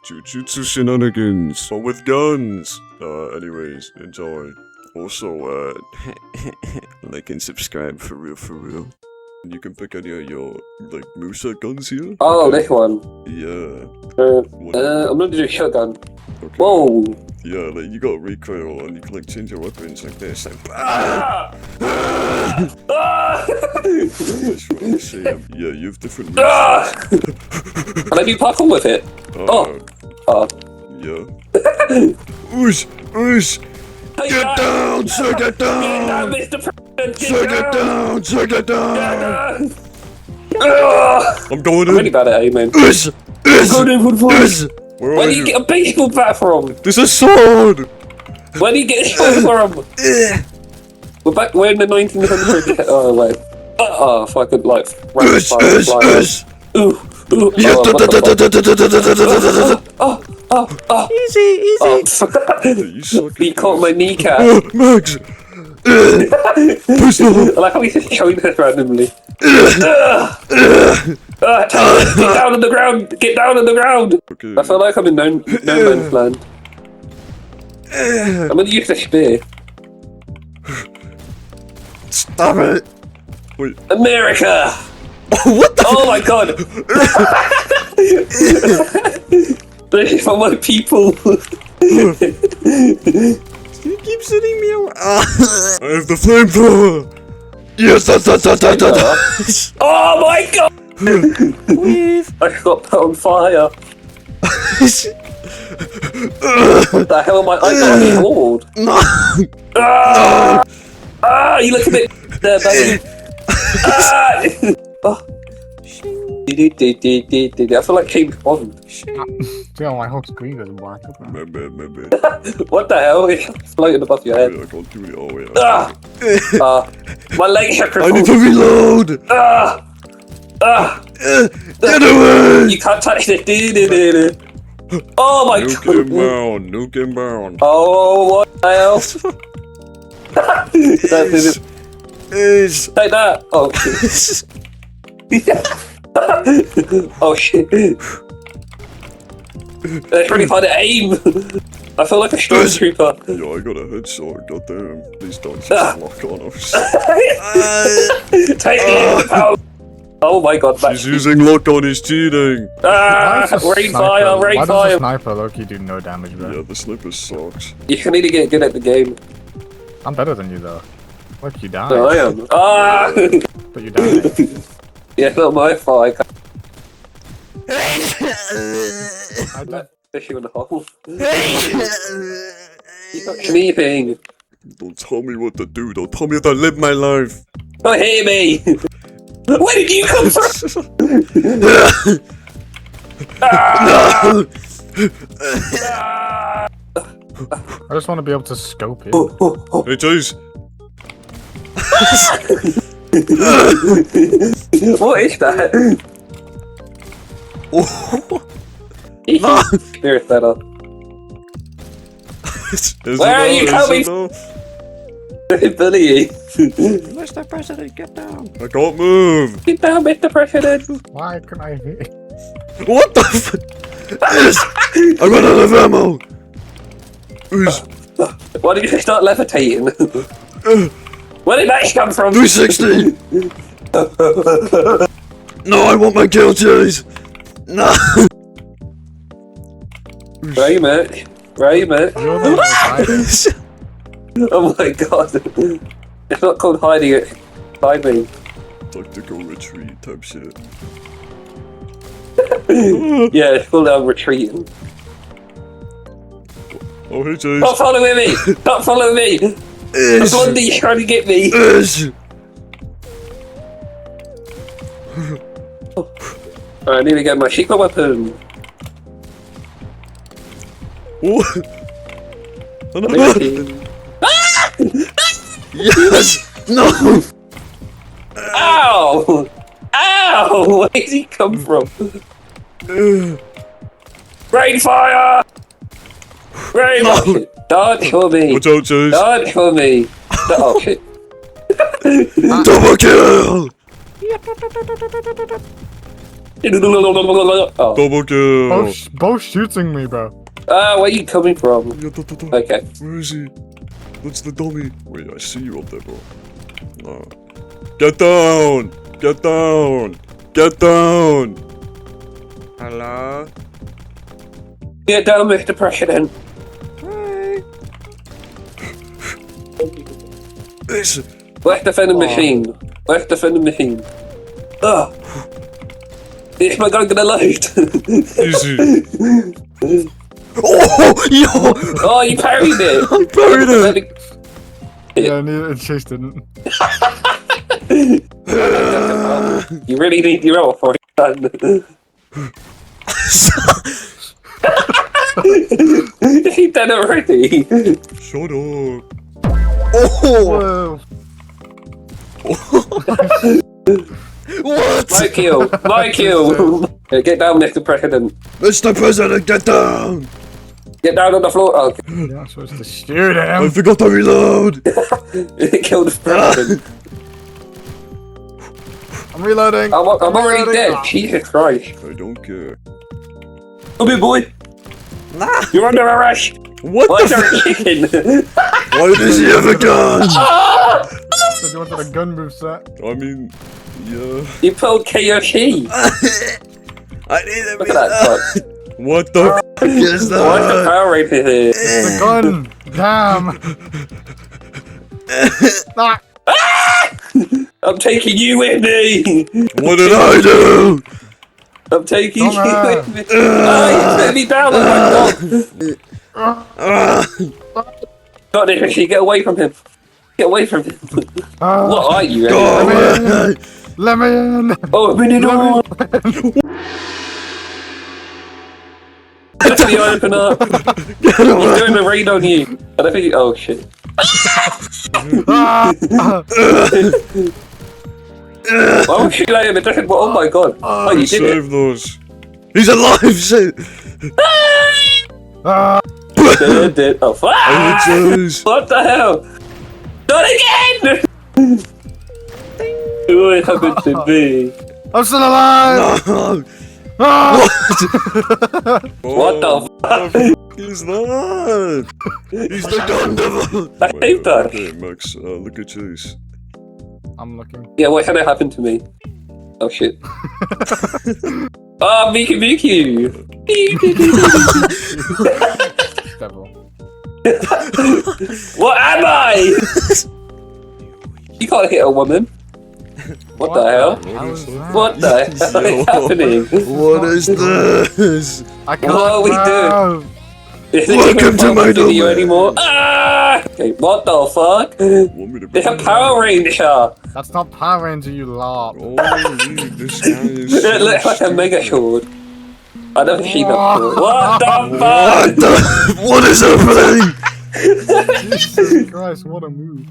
Jujutsu shenanigans, but with guns. Anyways, enjoy. Also, like and subscribe for real. You can pick any of your, like, moveset guns here. Oh, this one. Yeah. I'm gonna do a shotgun. Okay. Whoa! Yeah, like, you got recoil, and you can, like, change your weapons like this, like... Yeah, you have different movesets. Can I do parkour with it? Yeah. Oosh! Get down, sir, get down! Get down, Mr. President! Get down! I'm going in! I'm really bad at aiming. Where do you get a baseball bat from? There's a sword! Where do you get a sword from? We're in the 1900s. Oh, wait. If I could, like, fly. Ooh. Easy. He caught my kneecap. Max! Push I like how he's just showing this randomly. Get down on the ground! Get down on the ground! Okay. I feel like I'm in no man's land. I'm gonna use the spear. Stop it! Wait. America! What the? Oh my god! This is for my people! You keep sitting me around. I have the flamethrower! Yes, that's. Oh my god! Weave. I got put on fire! What the hell am I got a sword! No! You look a bit there, buddy! I feel like King Bond. Damn, my whole screen goes black. My bad. What the hell? It's floating above your head. I can't do it. Oh, wait. My legs are I crippled. need to reload! Get away! You can't touch this. Oh my god. Nuke inbound. Oh, what the hell? Take that. Oh shit. Oh shit. It's really hard to aim. I feel like a stormtrooper. Yo, I got a headshot, goddamn. Please don't just lock on us. Take it. Oh my god. She's using lock on, he's cheating. Rain fire. Why does the sniper Loki do no damage, bro? Yeah, the sniper sucks. You need to get good at the game. I'm better than you, though. Look, you died. No, I am. But you died. Yeah, not my fault. I died. Fish you in the hole. You got sleeping. Don't tell me what to do, don't tell me how to live my life. Don't hear me. Where did you come from? I just want to be able to scope it. Hey, Chase. What is that? Spirit better. Where are you coming? Billy. Mr. President, get down. I can't move. Get down, Mr. President. Why can I hit? What the f? I ran out of ammo. Why did you start levitating? Where did that come from? 360. No, I want my kill, Chase. No. Where are you, Mac? Where are you, Mac? You're the one who's hiding. Oh my god. It's not called hiding it. Hide me. Tactical retreat type shit. Yeah, it's called retreating. Oh, hey, Chase. Stop following me! Stop following me! That's one thing you're trying to get me! I need to get my secret weapon. What? Yes! No! Ow! Ow! Where did he come from? Rain fire! Rain fire! Don't kill me! Watch out, Chase! Don't kill me! Oh shit. Double kill! Oh. Double kill. Both shooting me, bro. Where are you coming from? Okay. Where is he? That's the dummy. Wait, I see you up there, bro. No. Get down! Get down! Get down! Hello? Get down, Mr. President. Hi. This. Let's defend the machine. Let's defend the machine. Ugh. Is my gun gonna load? Easy. Oh, yo! Oh, you parried it! I parried it! Yeah, neither Chase didn't. You really need your help for it, son. He dead already. Shut up. Oh! Whoa. What? My kill. My kill. Okay, get down, Mr. President. Mr. President, get down! Get down on the floor. Oh, You're not supposed to shoot I him. forgot to reload. kill the president. I'm reloading. I'm already reloading. dead. Jesus Christ. I don't care. Come here, boy. Nah! You're under arrest. What Why is the there a chicken? Why does he have a gun? So you wanted a gun move set? I mean, yeah. You pulled KFC. I need a Look at that fuck. What the f is Why is the that? Power Ranger here? The gun. Damn. Ah. I'm taking you with me. What did I do? I'm taking you Come with me. Oh, you set me down. Oh my god. God, Nicky, get away from him. Get away from him. Ah. What are you? Go Anyway? away. Let me in. Oh, a minute on. You open up. He's doing a raid on you. I don't think. Oh shit. Ah. Why would you let him? It doesn't. Oh my god. Oh, you did it. Save those. He's alive, shit. Ah. Did. Oh fuck. What the hell? Not again! Who it happened to be? I'm still alive. No. Ah. What the fuck? He's not. He's the gun devil. I hate that. Okay, Max, look at Chase. I'm looking. Yeah, what had happened to me? Oh shit. Oh, Mickey Mickey! Devil. What am I? You can't hit a woman. What the hell? How is that? What the hell is happening? What is this? I can't What are we move. Is it Welcome even to my video domain. anymore? Ah! Okay, what the fuck? Want me to It's a Power Ranger! That's not Power Ranger, you larp. Holy, this guy is It so looks like a mega sword. I don't think she meant sword. What the What fuck? the? What is happening? Jesus Christ, what a move.